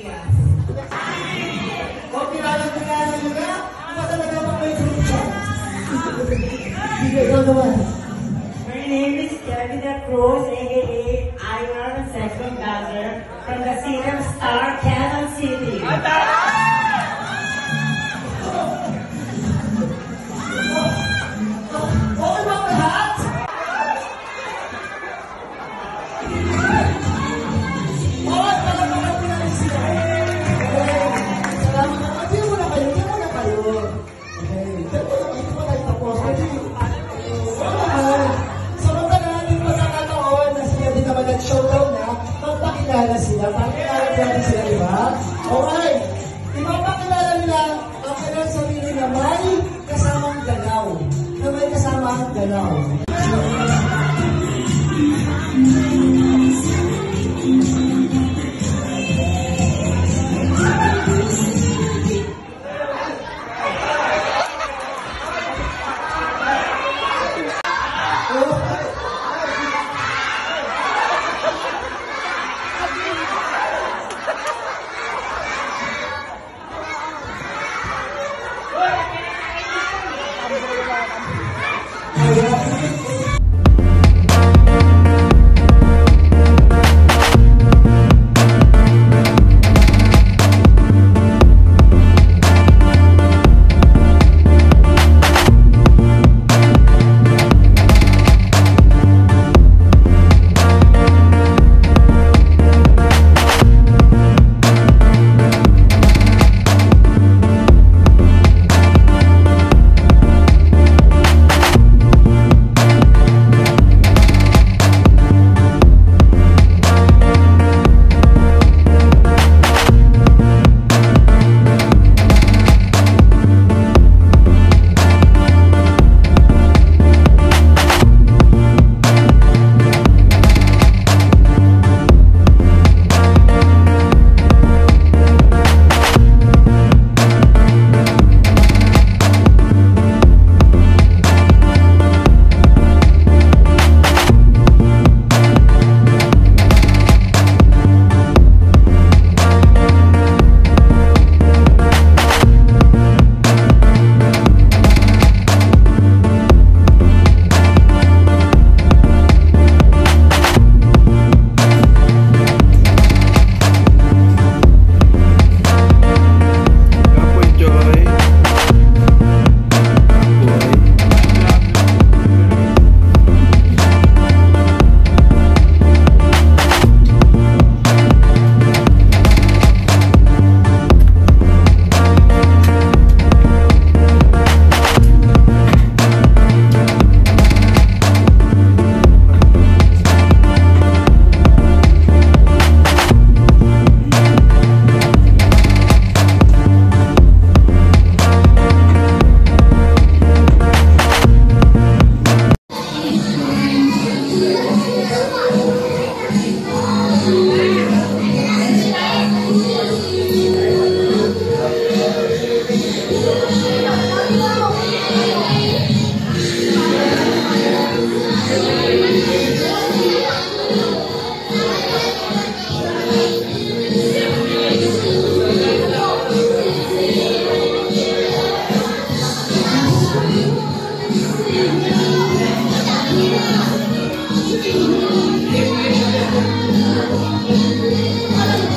Elias. Kung kilala nyo na, ano talaga pa kayo siya? Sige, ikaw naman. My name is Kevin Cruz, a.k.a. Iron Second Brother from the city of Star, Quezon City. Okay ba lahat? Oo, talagang pinalis sila. Salamat naman. Diyan mo na kayo. Okay. Diyan mo na kayo. Hindi pa tayo tapos. Samantala natin pagkakataon na sila din naman nag-showdown na magpakilala sila. Pakilala natin sila, di ba? Okay. Ipapakilala nila ang kanilang sarili na may kasamang galaw. Na may kasamang galaw.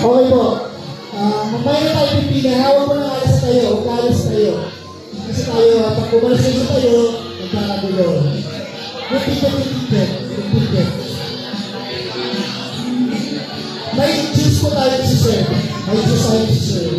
Okay po. Mamaya tayo pipili. Hawak mo ng alas tayo. Alas tayo. Kasi tayo, pag bumalik sa tayo, magkakagulo. Repeat. May choose po tayo si Sir. May choose tayo si Sir.